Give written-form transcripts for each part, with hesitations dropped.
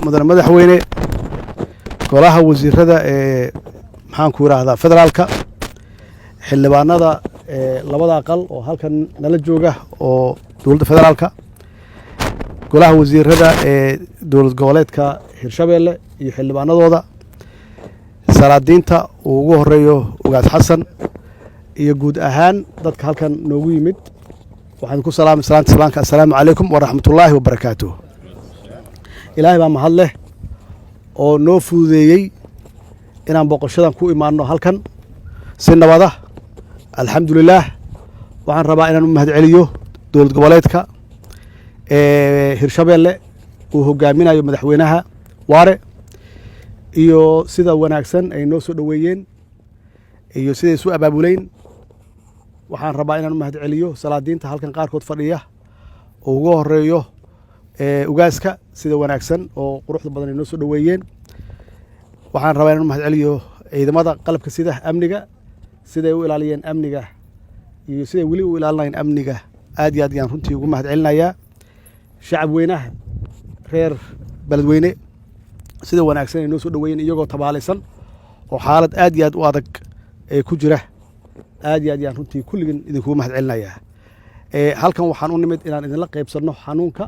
مدن مدحوينه golaha wasiirada maxaan ku yiraahdaa federaalka xildhibaanada labada aqal oo halkan nala jooga oo dawladda federaalka golaha wasiirada dawlad goboleedka Hirshabeelle iyo xildhibaanadooda salaadiinta ugu horeeyo ugaas xasan iyo guud ahaan dadka halkan noogu yimid waxaan ku salaamay assalaamu calaykum wa rahmatullaahi wa barakaatuh ilaahay baa mahad leh oo noo fududeeyay inaan boqoshadan ku imaano halkan si nabad ah alxamdulillaah waxaan rabaa inaan u mahad celiyo dawlad goboleedka Hirshabeelle uu hogaaminayo madaxweynaha Waare iyo sida wanaagsan ay noo soo dhaweeyeen iyo sida ay soo abaabuleen waxaan rabaa inaan u mahad celiyo salaadiinta halkan qaarkood fadhiya oo ugu horeeyo ugaaska sida wanaagsan oo quruxda badan ay noo soo dhaweeyeen waxaan rabaa inaan mahad celiyo ciidamada qalabka sida amniga sida ay u ilaaliyeen amniga iyo sida wali u ilaalinayeen amniga aad iyo aad ayaan runtii ugu mahad celinayaa shacab weynaha reer beledweyne sida wanaagsan ay noo soo dhaweeyeen iyagoo tabaalaysan oo xaalad aad iyo aad u adag ee ku jira aad iyo aad ayaan runtii kulligan idinku mahad celinayaa halkan waxaan u nimid inaan idinla qaybsanno xanuunka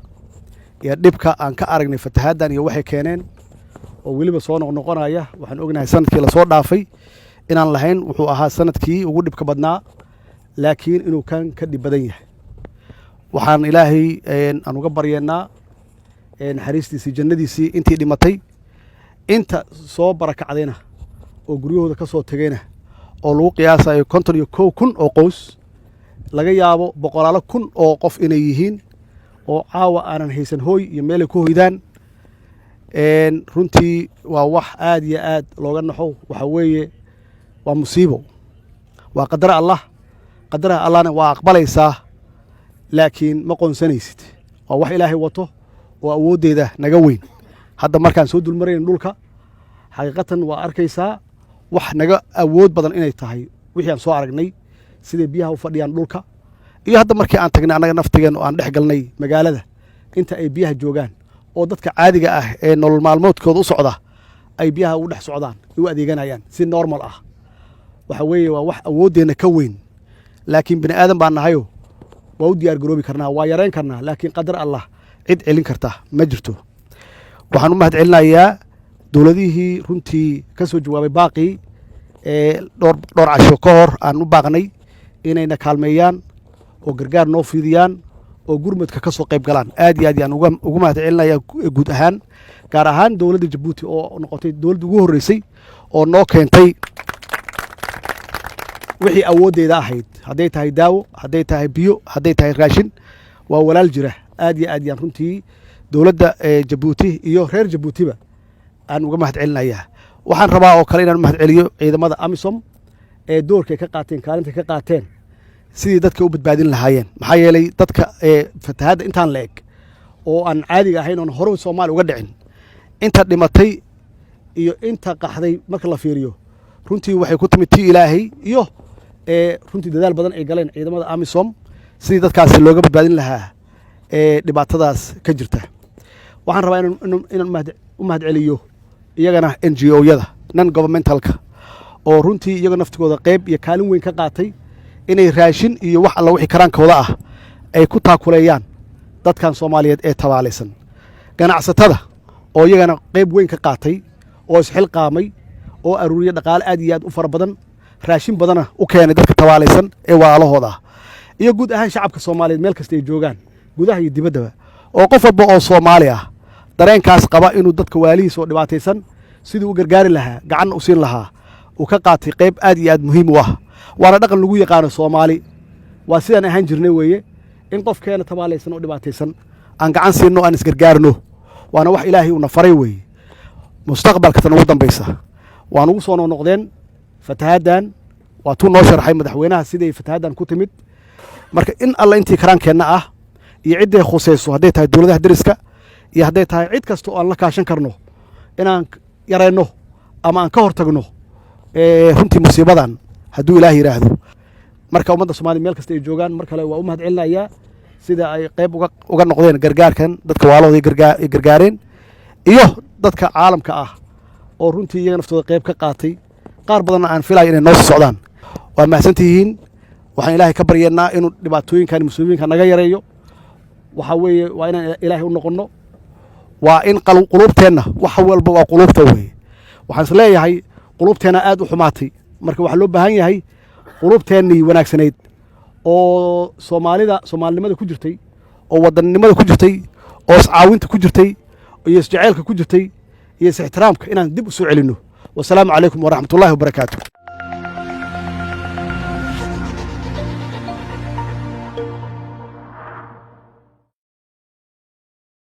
iyo dhibka aan ka aragnay fatahaaddan iyo waxay keeneen oo weliba soo noqnoqonaya waxaan ognahay sanadkii la soo dhaafay inaan lahayn wuxuu ahaa sanadkii ugu dhibka badnaa laakiin inuu kan ka dhib badan yahay waxaan ilaahay aan uga baryeennaa naxariistiisii jannadiisii intii dhimatay inta soo barakacdayna oo guryahooda ka soo tegayna oo lagu qiyaasayo 51,000 oo qoys laga yaabo boqolaalo kun oo qof inay yihiin oo caawa aanan haysan hooy iyo meel ay ku hoydaan runtii waa wax aad iyo aad looga naxo waxa weeye waa musiibo waa qadar Allah qadaraha Allahna waa aqbalaysaa laakiin ma qoonsanaysid waa wax ilaahay wato oo awoodeeda naga weyn hadda markaan soo dulmareen dhulka xaqiiqatan waa arkaysaa wax naga awood badan inay tahay wixii aan soo aragnay sida biyaha u fadhiyaan dhulka iyo hadda markii aan tagnay anaga naftigeena oo aan dhex galnay magaalada inta ay biyaha joogaan oo dadka caadiga ah ee nolol maalmoodkooda u socda ay biyaha u dhex socdaan u adeeganayaan si normal ah waxa weeye waa wax awoodeena ka weyn laakiin bini aadan baan nahayo waa u diyaar garoobi karnaa waa yareyn karnaa laakiin qadar Allah cid celin karta ma jirto waxaan u mahad celinayaa dawladihii runtii ka soo jawaabay baaqii dhowr casho ka hor aan u baaqnay inayna kaalmeeyaan oo gargaar noo fidiyaan oo gurmadka ka soo qayb galaan aad iyo aad ayaan ugu mahad celinayaa guud ahaan gaar ahaan dawladda Jabuuti oo noqotay dawladda ugu horeysay oo noo keentay wixii awoodeeda ahayd hadday tahay daawo hadday tahay biyo hadday tahay raashin waa walaal jira aad iyo aad ayaan runtii dawladda Jabuuti iyo reer Jabuutiba aan uga mahad celinayaa waxaan rabaa oo kale inaan u mahad celiyo ciidamada AMISOM ee doorka ka qaateen kaalinta ka qaateen sidii dadka u badbaadin lahaayeen maxaa yeelay dadka fatahaadda intaan la eg oo aan caadiga ahayn oo hore Soomaaliya uga dhicin inta dhimatay iyo inta qaxday marka la fiiriyo runtii waxay ku timid tii Ilaahay iyo runtii dadaal badan ay galeen ciidamada AMISOM sidii dadkaasi looga badbaadin lahaa dhibaatadaas ka jirta waxaan rabaa inaan u mahad celiyo iyagana NGO-yada non governmentalka oo runtii iyaga naftigooda qayb iyo kaalin weyn ka qaatay inay raashin iyo wax alla wixii karaankooda ah ay ku taakuleeyaan dadkan Soomaaliyeed ee tabaalaysan ganacsatada oo iyagana qayb weyn ka qaatay oo isxilqaamay oo aruuriya dhaqaale aad iyo aad u fara badan raashin badana u keenay dadka tabaalaysan ee waalahooda iyo guud ahaan shacabka Soomaaliyeed meel kasta ay joogaan gudaha iyo dibaddaba oo qof walba oo Soomaali ah dareenkaas qaba inuu dadka waalihiisa oo dhibaataysan sidii u gargaari lahaa gacan u siin lahaa uu ka qaatay qayb aad iyo aad muhiim u ah waana dhaqan lagu yaqaano Soomaali waa sidaan ahaan jirnay weeye in qofkeena tabaalaysan oo dhibaataysan aan gacan siino aan isgargaarno waana wax Ilaahay uu na faray weeye mustaqbalka tan ugu dambaysa waan ugu soo noqdeen fatahaaddan waa tuu noo sharxay madaxweynaha sidii fatahaaddan ku timid marka in alla intii karaankeenna ah iyo ciddii khusayso hadday tahay dawladaha dariska iyo hadday tahay cid kasta oo aan la kaashan karno inaan yareyno ama aan ka hortagno runtii musiibadan hadduu Ilaahay yiraahdo marka ummadda Soomaaliya meel kasta ay joogaan mar kale waa u mahad celinayaa sida ay qayb uga noqdeen gargaarkan dadka waalahooda gargaareen iyo dadka caalamka ah oo runtii iyaga naftooda qayb ka qaatay qaar badanna aan filayo inay noo sii socdaan waa mahadsantihiin waxaan ilaahay ka baryeennaa inuu dhibaatooyinkan musiibooyinka naga yareeyo waxaa weeye waa inaan ilaahay u noqonno waa in quluubteenna wax walba waa quluubta weeye waxaan is leeyahay quluubteenna aad u xumaatay marka waxaa loo baahan yahay quluubteennii wanaagsanayd oo soomaalinimada ku jirtay oo wadannimada ku jirtay oo iscaawinta ku jirtay iyo isjaceylka ku jirtay iyo is ixtiraamka inaan dib u soo celinno wasalaamu calaykum waraxmatullaahi wabarakaatu